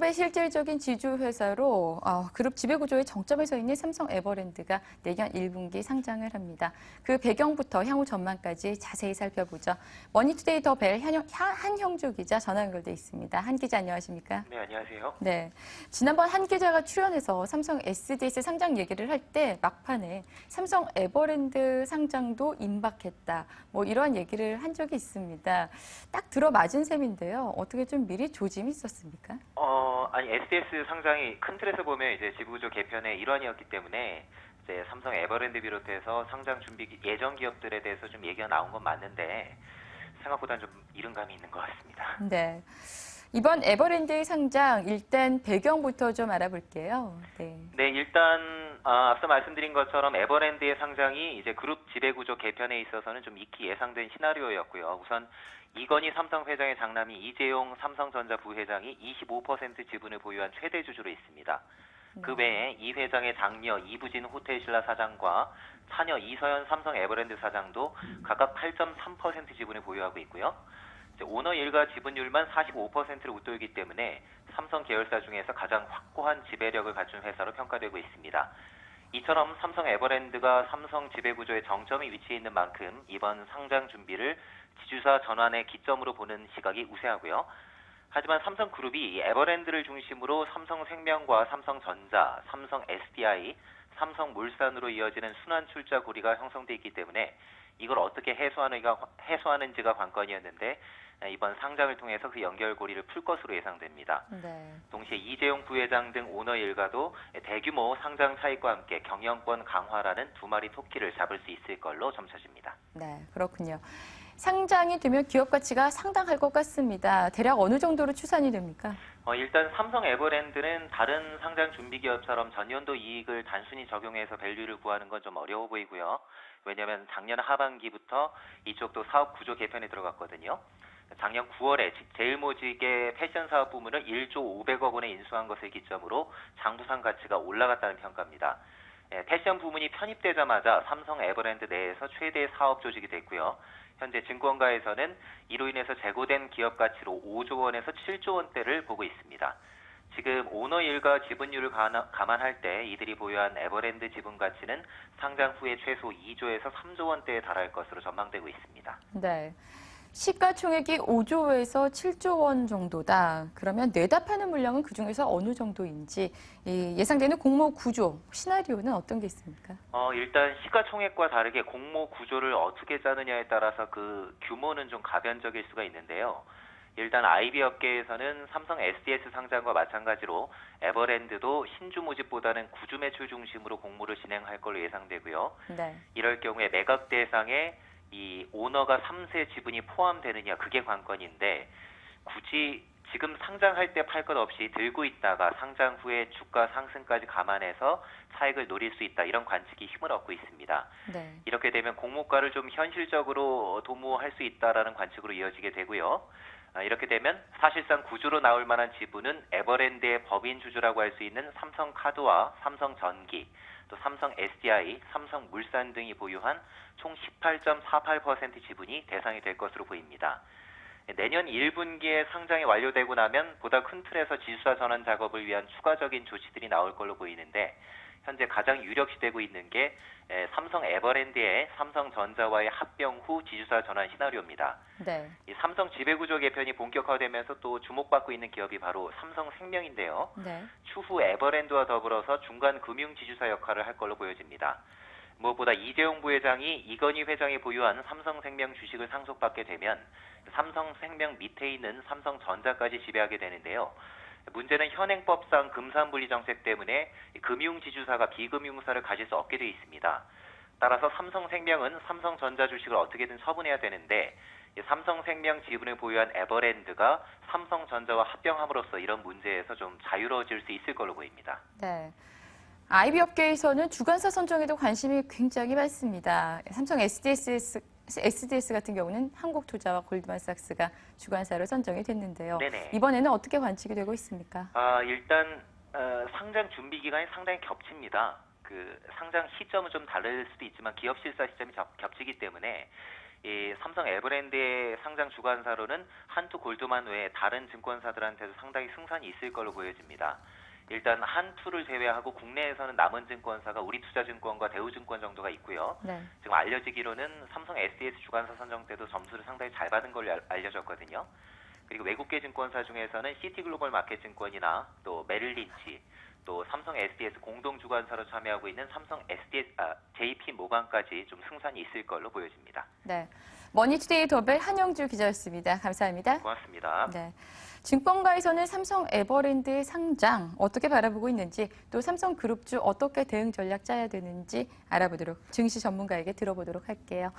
그룹의 실질적인 지주회사로 그룹 지배구조의 정점에 서 있는 삼성 에버랜드가 내년 1분기 상장을 합니다. 그 배경부터 향후 전망까지 자세히 살펴보죠. 머니투데이 더벨 한형주 기자 전화 연결돼 있습니다. 한 기자 안녕하십니까? 네, 안녕하세요. 네, 지난번 한 기자가 출연해서 삼성 SDS 상장 얘기를 할 때 막판에 삼성 에버랜드 상장도 임박했다. 뭐 이러한 얘기를 한 적이 있습니다. 딱 들어맞은 셈인데요. 어떻게 좀 미리 조짐이 있었습니까? 아니 SDS 상장이 큰 틀에서 보면 이제 지배구조 개편의 일환이었기 때문에 이제 삼성 에버랜드 비롯해서 상장 준비 예정 기업들에 대해서 좀 얘기가 나온 건 맞는데 생각보다는 좀 이른감이 있는 것 같습니다. 네. 이번 에버랜드의 상장 일단 배경부터 좀 알아볼게요. 네, 일단 앞서 말씀드린 것처럼 에버랜드의 상장이 이제 그룹 지배구조 개편에 있어서는 좀 익히 예상된 시나리오였고요. 우선 이건희 삼성 회장의 장남이 이재용 삼성전자 부회장이 25% 지분을 보유한 최대 주주로 있습니다. 그 외에 이 회장의 장녀 이부진 호텔신라 사장과 차녀 이서연 삼성 에버랜드 사장도 각각 8.3% 지분을 보유하고 있고요. 오너 일가 지분율만 45%를 웃돌기 때문에 삼성 계열사 중에서 가장 확고한 지배력을 갖춘 회사로 평가되고 있습니다. 이처럼 삼성 에버랜드가 삼성 지배구조의 정점에 위치해 있는 만큼 이번 상장 준비를 지주사 전환의 기점으로 보는 시각이 우세하고요. 하지만 삼성그룹이 에버랜드를 중심으로 삼성생명과 삼성전자, 삼성 SDI, 삼성물산으로 이어지는 순환 출자 고리가 형성돼 있기 때문에 이걸 어떻게 해소하는지가 관건이었는데 이번 상장을 통해서 그 연결고리를 풀 것으로 예상됩니다. 네. 동시에 이재용 부회장 등 오너 일가도 대규모 상장 차익과 함께 경영권 강화라는 두 마리 토끼를 잡을 수 있을 걸로 점쳐집니다. 네, 그렇군요. 상장이 되면 기업 가치가 상당할 것 같습니다. 대략 어느 정도로 추산이 됩니까? 일단 삼성 에버랜드는 다른 상장 준비 기업처럼 전년도 이익을 단순히 적용해서 밸류를 구하는 건 좀 어려워 보이고요. 왜냐하면 작년 하반기부터 이쪽도 사업 구조 개편에 들어갔거든요. 작년 9월에 제일모직의 패션 사업 부문을 1조 500억 원에 인수한 것을 기점으로 장부상 가치가 올라갔다는 평가입니다. 패션 부문이 편입되자마자 삼성 에버랜드 내에서 최대 사업 조직이 됐고요. 현재 증권가에서는 이로 인해서 재고된 기업 가치로 5조 원에서 7조 원대를 보고 있습니다. 지금 오너 일가 지분율을 감안할 때 이들이 보유한 에버랜드 지분 가치는 상장 후에 최소 2조에서 3조 원대에 달할 것으로 전망되고 있습니다. 네. 시가총액이 5조에서 7조 원 정도다. 그러면 내다파는 물량은 그중에서 어느 정도인지 예상되는 공모 구조, 시나리오는 어떤 게 있습니까? 일단 시가총액과 다르게 공모 구조를 어떻게 짜느냐에 따라서 그 규모는 좀 가변적일 수가 있는데요. 일단 IB 업계에서는 삼성 SDS 상장과 마찬가지로 에버랜드도 신주 모집보다는 구주 매출 중심으로 공모를 진행할 걸로 예상되고요. 네. 이럴 경우에 매각 대상에 이 오너가 3세 지분이 포함되느냐 그게 관건인데 굳이 지금 상장할 때 팔 것 없이 들고 있다가 상장 후에 주가 상승까지 감안해서 차익을 노릴 수 있다 이런 관측이 힘을 얻고 있습니다. 네. 이렇게 되면 공모가를 좀 현실적으로 도모할 수 있다라는 관측으로 이어지게 되고요. 이렇게 되면 사실상 구주로 나올 만한 지분은 에버랜드의 법인 주주라고 할 수 있는 삼성카드와 삼성전기, 또 삼성 SDI, 삼성물산 등이 보유한 총 18.48% 지분이 대상이 될 것으로 보입니다. 내년 1분기에 상장이 완료되고 나면 보다 큰 틀에서 지주사 전환 작업을 위한 추가적인 조치들이 나올 걸로 보이는데 현재 가장 유력시되고 있는 게 삼성 에버랜드의 삼성전자와의 합병 후 지주사 전환 시나리오입니다. 네. 이 삼성 지배구조 개편이 본격화되면서 또 주목받고 있는 기업이 바로 삼성생명인데요. 네. 추후 에버랜드와 더불어서 중간 금융 지주사 역할을 할 걸로 보여집니다. 무엇보다 이재용 부회장이 이건희 회장이 보유한 삼성생명 주식을 상속받게 되면 삼성생명 밑에 있는 삼성전자까지 지배하게 되는데요. 문제는 현행법상 금산분리 정책 때문에 금융지주사가 비금융사를 가질 수 없게 되어 있습니다. 따라서 삼성생명은 삼성전자 주식을 어떻게든 처분해야 되는데 삼성생명 지분을 보유한 에버랜드가 삼성전자와 합병함으로써 이런 문제에서 좀 자유로워질 수 있을 걸로 보입니다. 네. IB 업계에서는 주관사 선정에도 관심이 굉장히 많습니다. 삼성 SDS 같은 경우는 한국투자와 골드만삭스가 주관사로 선정이 됐는데요. 네네. 이번에는 어떻게 관측이 되고 있습니까? 일단 상장 준비 기간이 상당히 겹칩니다. 그 상장 시점은 좀 다를 수도 있지만 기업 실사 시점이 겹치기 때문에 이 삼성 에버랜드의 상장 주관사로는 한투 골드만 외에 다른 증권사들한테도 상당히 승산이 있을 걸로 보여집니다. 일단 한투를 제외하고 국내에서는 남은 증권사가 우리투자증권과 대우증권 정도가 있고요. 네. 지금 알려지기로는 삼성 SDS 주관사 선정 때도 점수를 상당히 잘 받은 걸로 알려졌거든요. 그리고 외국계 증권사 중에서는 시티글로벌 마켓증권이나 또 메릴린치, 또 삼성 SDS 공동 주관사로 참여하고 있는 삼성 JP 모간까지 좀 승산이 있을 걸로 보여집니다. 네. 머니투데이 더벨 한영주 기자였습니다. 감사합니다. 고맙습니다. 네. 증권가에서는 삼성 에버랜드의 상장 어떻게 바라보고 있는지, 또 삼성그룹주 어떻게 대응 전략 짜야 되는지 알아보도록, 증시 전문가에게 들어보도록 할게요.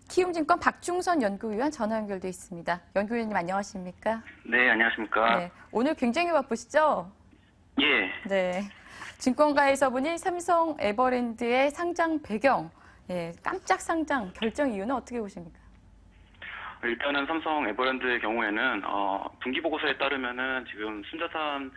키움증권 박중선 연구위원 전화 연결돼 있습니다. 연구위원님 안녕하십니까? 네, 안녕하십니까? 네. 오늘 굉장히 바쁘시죠? 예, 네. 증권가에서 보니 삼성 에버랜드의 상장 배경, 깜짝 상장 결정 이유는 어떻게 보십니까? 일단은 삼성 에버랜드의 경우에는 분기 보고서에 따르면은 지금 순자산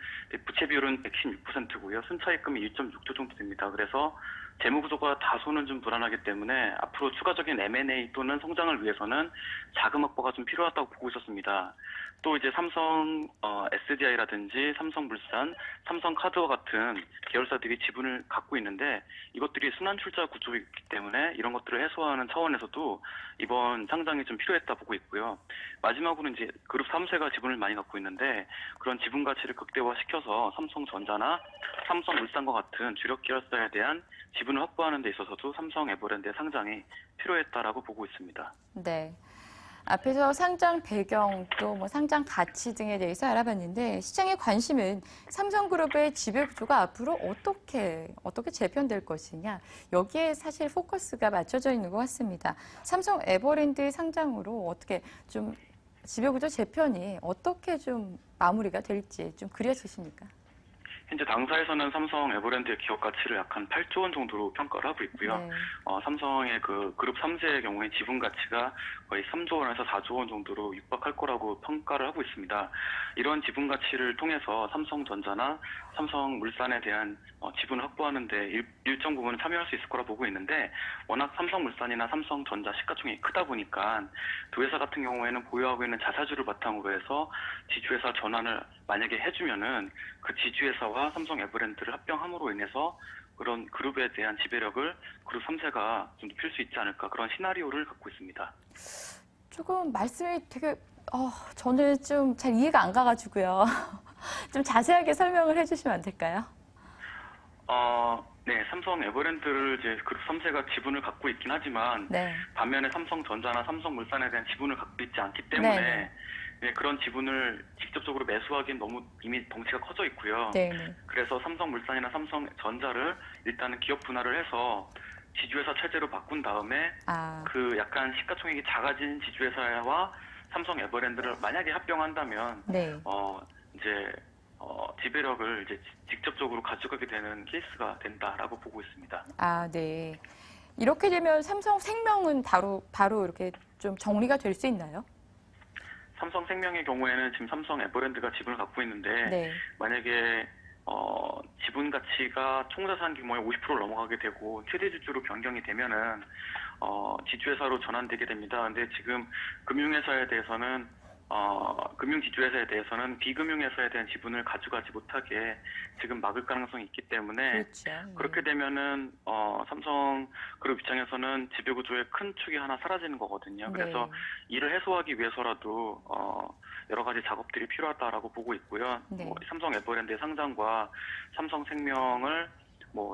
부채 비율은 116%고요. 순차입금이 1.6조 정도 됩니다. 그래서 재무 구조가 다소는 좀 불안하기 때문에 앞으로 추가적인 M&A 또는 성장을 위해서는 자금 확보가 좀 필요하다고 보고 있었습니다. 또 이제 삼성 SDI라든지 삼성물산, 삼성카드와 같은 계열사들이 지분을 갖고 있는데 이것들이 순환출자 구조이기 때문에 이런 것들을 해소하는 차원에서도 이번 상장이 좀 필요했다 보고 있고요. 마지막으로 이제 그룹 3세가 지분을 많이 갖고 있는데 그런 지분 가치를 극대화시켜서 삼성전자나 삼성물산과 같은 주력 계열사에 대한 지분을 확보하는 데 있어서도 삼성 에버랜드의 상장이 필요했다라고 보고 있습니다. 네. 앞에서 상장 배경 또 뭐 상장 가치 등에 대해서 알아봤는데, 시장의 관심은 삼성그룹의 지배 구조가 앞으로 어떻게 재편될 것이냐, 여기에 사실 포커스가 맞춰져 있는 것 같습니다. 삼성 에버랜드의 상장으로 어떻게 좀 지배 구조 재편이 어떻게 좀 마무리가 될지 좀 그려지십니까? 현재 당사에서는 삼성 에버랜드의 기업 가치를 약 한 8조 원 정도로 평가를 하고 있고요. 네. 삼성의 그 그룹 3세의 경우에 지분 가치가 거의 3조 원에서 4조 원 정도로 육박할 거라고 평가를 하고 있습니다. 이런 지분 가치를 통해서 삼성전자나 삼성물산에 대한 지분을 확보하는 데 일정 부분 참여할 수 있을 거라 보고 있는데, 워낙 삼성물산이나 삼성전자 시가총액이 크다 보니까 두 회사 같은 경우에는 보유하고 있는 자사주를 바탕으로 해서 지주회사 전환을 만약에 해주면은 그 지주회사와 삼성 에버랜드를 합병함으로 인해서 그런 그룹에 대한 지배력을 그룹 3세가 좀 높일 수 있지 않을까, 그런 시나리오를 갖고 있습니다. 조금 말씀이 되게 저는 좀 잘 이해가 안 가가지고요. 좀 자세하게 설명을 해주시면 안 될까요? 네, 삼성 에버랜드를 이제 그룹 3세가 지분을 갖고 있긴 하지만 네. 반면에 삼성전자나 삼성물산에 대한 지분을 갖고 있지 않기 때문에 네. 네, 그런 지분을 직접적으로 매수하기엔 너무 이미 덩치가 커져 있고요. 네. 네. 그래서 삼성물산이나 삼성전자를 일단은 기업 분할을 해서 지주회사 체제로 바꾼 다음에 그 약간 시가총액이 작아진 지주회사와 삼성 에버랜드를 만약에 합병한다면 네. 이제 지배력을 이제 직접적으로 가져가게 되는 케이스가 된다라고 보고 있습니다. 네. 이렇게 되면 삼성생명은 바로 이렇게 좀 정리가 될 수 있나요? 삼성생명의 경우에는 지금 삼성 에버랜드가 지분을 갖고 있는데 네. 만약에 지분 가치가 총자산 규모의 50%를 넘어가게 되고 최대 주주로 변경이 되면은 지주회사로 전환되게 됩니다. 근데 지금 금융회사에 대해서는 금융지주회사에 대해서는 비금융회사에 대한 지분을 가져가지 못하게 지금 막을 가능성이 있기 때문에 그렇죠. 그렇게 되면은 삼성그룹 입장에서는 지배구조의 큰 축이 하나 사라지는 거거든요. 그래서 네. 이를 해소하기 위해서라도 여러 가지 작업들이 필요하다라고 보고 있고요. 네. 삼성 에버랜드의 상장과 삼성생명을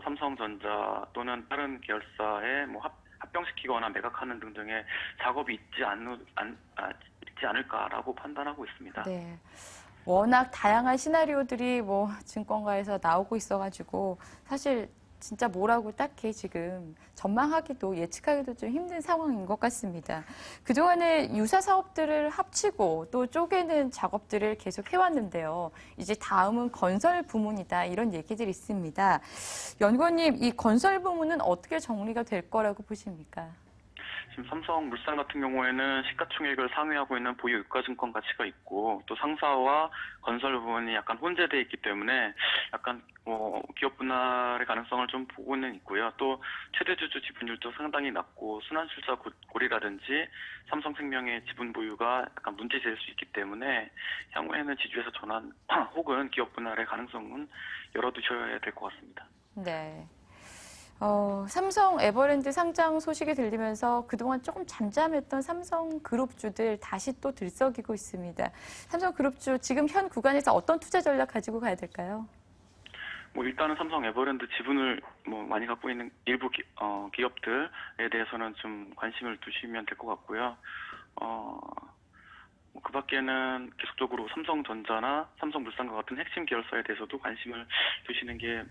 삼성전자 또는 다른 계열사에 합병시키거나 매각하는 등등의 작업이 있지 않을까라고 판단하고 있습니다. 네. 워낙 다양한 시나리오들이 증권가에서 나오고 있어가지고 사실 진짜 뭐라고 딱히 지금 전망하기도 예측하기도 좀 힘든 상황인 것 같습니다. 그동안에 유사 사업들을 합치고 또 쪼개는 작업들을 계속 해왔는데요. 이제 다음은 건설 부문이다, 이런 얘기들이 있습니다. 연구원님, 이 건설 부문은 어떻게 정리가 될 거라고 보십니까? 지금 삼성물산 같은 경우에는 시가총액을 상회하고 있는 보유 유가증권 가치가 있고 또 상사와 건설 부분이 약간 혼재되어 있기 때문에 약간 기업 분할의 가능성을 좀 보고는 있고요. 또 최대 주주 지분율도 상당히 낮고 순환출자 고리라든지 삼성생명의 지분 보유가 약간 문제될 수 있기 때문에 향후에는 지주에서 전환 혹은 기업 분할의 가능성은 열어두셔야 될 것 같습니다. 네. 삼성 에버랜드 상장 소식이 들리면서 그동안 조금 잠잠했던 삼성그룹주들 다시 또 들썩이고 있습니다. 삼성그룹주 지금 현 구간에서 어떤 투자 전략 가지고 가야 될까요? 일단은 삼성 에버랜드 지분을 많이 갖고 있는 일부 기업들에 대해서는 좀 관심을 두시면 될 것 같고요. 그 밖에는 계속적으로 삼성전자나 삼성물산과 같은 핵심 계열사에 대해서도 관심을 두시는 게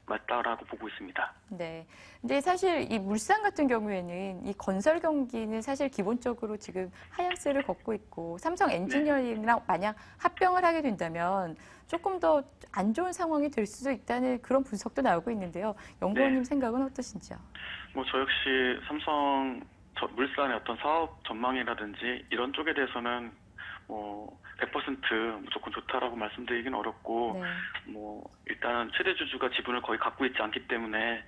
맞다라고 보고 있습니다. 네. 근데 사실 이 물산 같은 경우에는 이 건설 경기는 사실 기본적으로 지금 하향세를 걷고 있고 삼성 엔지니어링이랑 만약 합병을 하게 된다면 조금 더 안 좋은 상황이 될 수도 있다는 그런 분석도 나오고 있는데요. 연구원님 생각은 어떠신지요? 저 역시 물산의 어떤 사업 전망이라든지 이런 쪽에 대해서는 100% 무조건 좋다라고 말씀드리긴 어렵고 네. 일단 최대 주주가 지분을 거의 갖고 있지 않기 때문에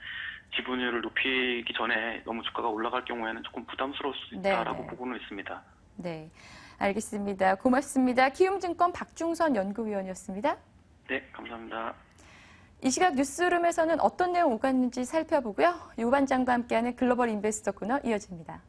지분율을 높이기 전에 너무 주가가 올라갈 경우에는 조금 부담스러울 수 있다라고 네. 보고는 있습니다. 네. 알겠습니다. 고맙습니다. 키움증권 박중선 연구위원이었습니다. 네, 감사합니다. 이 시각 뉴스룸에서는 어떤 내용 오갔는지 살펴보고요. 유 반장과 함께하는 글로벌 인베스터 코너 이어집니다.